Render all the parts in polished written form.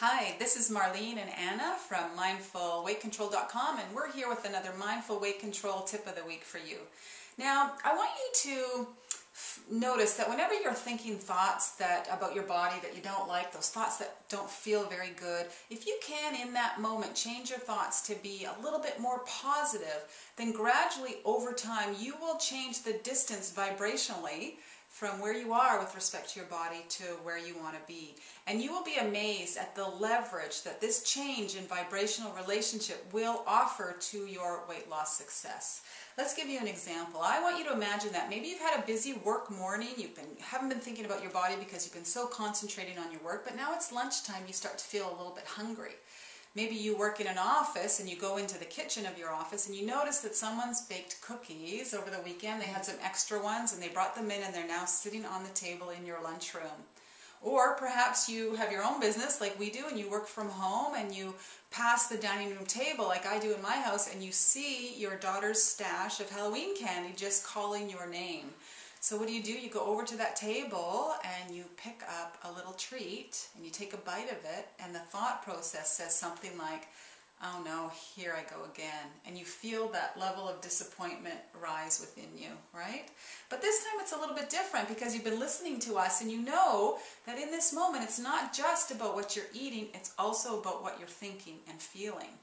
Hi, this is Marlene and Anna from MindfulWeightControl.com, and we're here with another Mindful Weight Control tip of the week for you. Now, I want you to notice that whenever you're thinking thoughts about your body that you don't like, those thoughts that don't feel very good, if you can in that moment change your thoughts to be a little bit more positive, then gradually over time you will change the distance vibrationally from where you are with respect to your body to where you want to be. And you will be amazed at the leverage that this change in vibrational relationship will offer to your weight loss success. Let's give you an example. I want you to imagine that maybe you've had a busy work morning, haven't been thinking about your body because you've been so concentrated on your work, but now it's lunchtime, you start to feel a little bit hungry. Maybe you work in an office and you go into the kitchen of your office and you notice that someone's baked cookies over the weekend. They had some extra ones and they brought them in and they're now sitting on the table in your lunchroom. Or perhaps you have your own business like we do and you work from home and you pass the dining room table like I do in my house and you see your daughter's stash of Halloween candy just calling your name. So what do? You go over to that table and you pick up a little treat and you take a bite of it, and the thought process says something like, oh no, here I go again. And you feel that level of disappointment rise within you, right? But this time it's a little bit different because you've been listening to us and you know that in this moment it's not just about what you're eating, it's also about what you're thinking and feeling.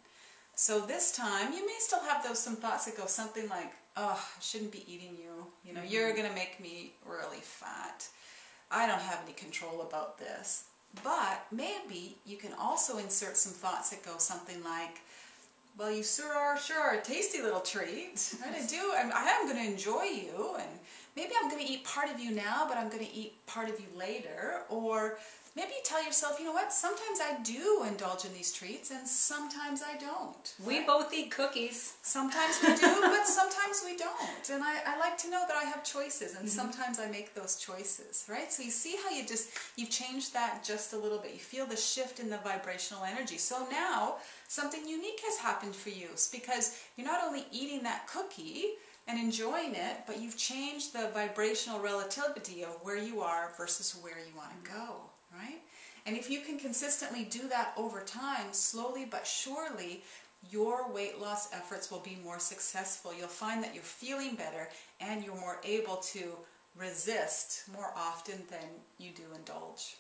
So this time you may still have some thoughts that go something like, oh, I shouldn't be eating you. You know, you're going to make me really fat. I don't have any control about this. But maybe you can also insert some thoughts that go something like, well, you sure are a tasty little treat. Right? I am going to enjoy you, and maybe I'm going to eat part of you now, but I'm going to eat part of you later. Or maybe you tell yourself, you know what, sometimes I do indulge in these treats and sometimes I don't. We both eat cookies. Sometimes we do, but sometimes we don't. And I like to know that I have choices, and sometimes I make those choices, right? So you see how you've changed that just a little bit. You feel the shift in the vibrational energy. So now something unique has happened for you because you're not only eating that cookie and enjoying it, but you've changed the vibrational relativity of where you are versus where you want to go. Right? And if you can consistently do that over time, slowly but surely, your weight loss efforts will be more successful. You'll find that you're feeling better and you're more able to resist more often than you do indulge.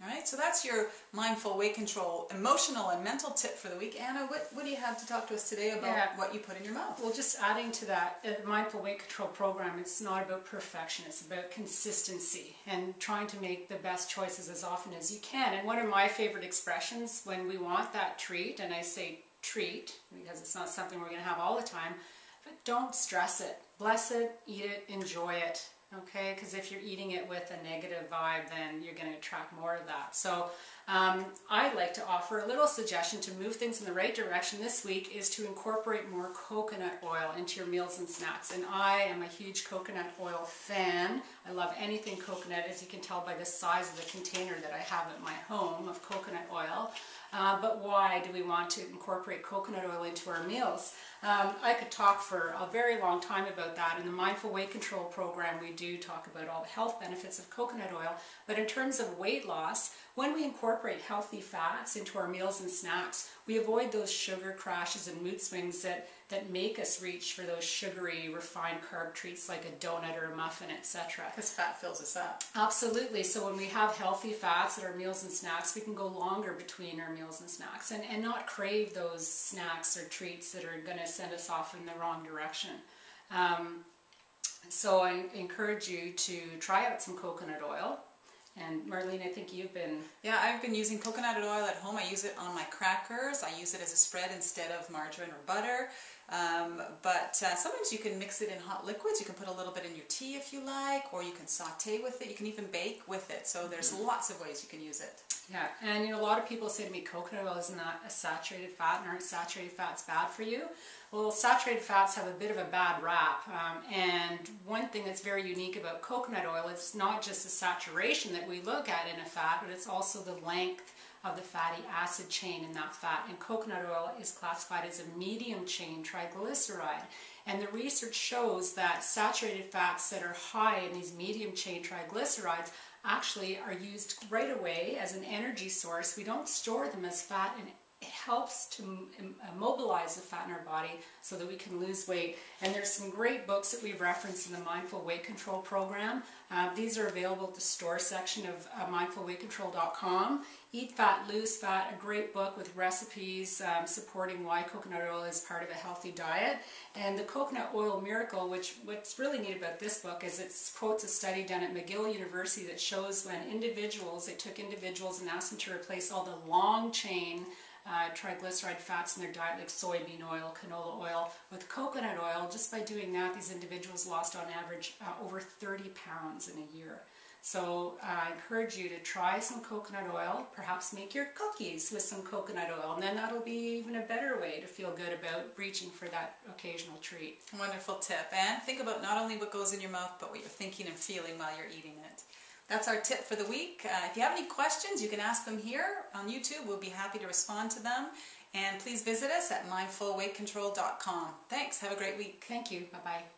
All right, so that's your Mindful Weight Control emotional and mental tip for the week. Anna, what do you have to talk to us today about what you put in your mouth? Well, just adding to that, the Mindful Weight Control program, it's not about perfection, it's about consistency and trying to make the best choices as often as you can. And one of my favorite expressions when we want that treat, and I say treat because it's not something we're going to have all the time, but don't stress it. Bless it, eat it, enjoy it. Okay, because if you're eating it with a negative vibe, then you're going to attract more of that. So I'd like to offer a little suggestion to move things in the right direction this week is to incorporate more coconut oil into your meals and snacks. And I am a huge coconut oil fan. I love anything coconut, as you can tell by the size of the container that I have at my home of coconut oil. But why do we want to incorporate coconut oil into our meals? I could talk for a very long time about that. In the Mindful Weight Control program, we do talk about all the health benefits of coconut oil. But in terms of weight loss, when we incorporate healthy fats into our meals and snacks, we avoid those sugar crashes and mood swings that make us reach for those sugary, refined carb treats like a donut or a muffin, etc. Because fat fills us up. Absolutely. So when we have healthy fats at our meals and snacks, we can go longer between our meals and snacks and not crave those snacks or treats that are going to send us off in the wrong direction. So I encourage you to try out some coconut oil. And Marlene, I think you've been... Yeah, I've been using coconut oil at home. I use it on my crackers. I use it as a spread instead of margarine or butter. But sometimes you can mix it in hot liquids. You can put a little bit in your tea if you like, or you can saute with it. You can even bake with it. So there's lots of ways you can use it. Yeah, and you know, a lot of people say to me, coconut oil is not a saturated fat, and aren't saturated fats bad for you? Well, saturated fats have a bit of a bad rap, and one thing that's very unique about coconut oil, it's not just the saturation that we look at in a fat, but it's also the length of the fatty acid chain in that fat. And coconut oil is classified as a medium chain triglyceride. And the research shows that saturated fats that are high in these medium chain triglycerides actually are used right away as an energy source. We don't store them as fat, and it helps to mobilize the fat in our body so that we can lose weight. And there's some great books that we've referenced in the Mindful Weight Control program. These are available at the store section of mindfulweightcontrol.com. Eat Fat, Lose Fat, a great book with recipes supporting why coconut oil is part of a healthy diet. And the Coconut Oil Miracle, what's really neat about this book is it quotes a study done at McGill University that shows when they took individuals and asked them to replace all the long chain triglyceride fats in their diet, like soybean oil, canola oil, with coconut oil. Just by doing that, these individuals lost on average over 30 pounds in a year. So I encourage you to try some coconut oil, perhaps make your cookies with some coconut oil, and then that'll be even a better way to feel good about reaching for that occasional treat. Wonderful tip. And think about not only what goes in your mouth, but what you're thinking and feeling while you're eating it. That's our tip for the week. If you have any questions, you can ask them here on YouTube. We'll be happy to respond to them. And please visit us at mindfulweightcontrol.com. Thanks. Have a great week. Thank you. Bye-bye.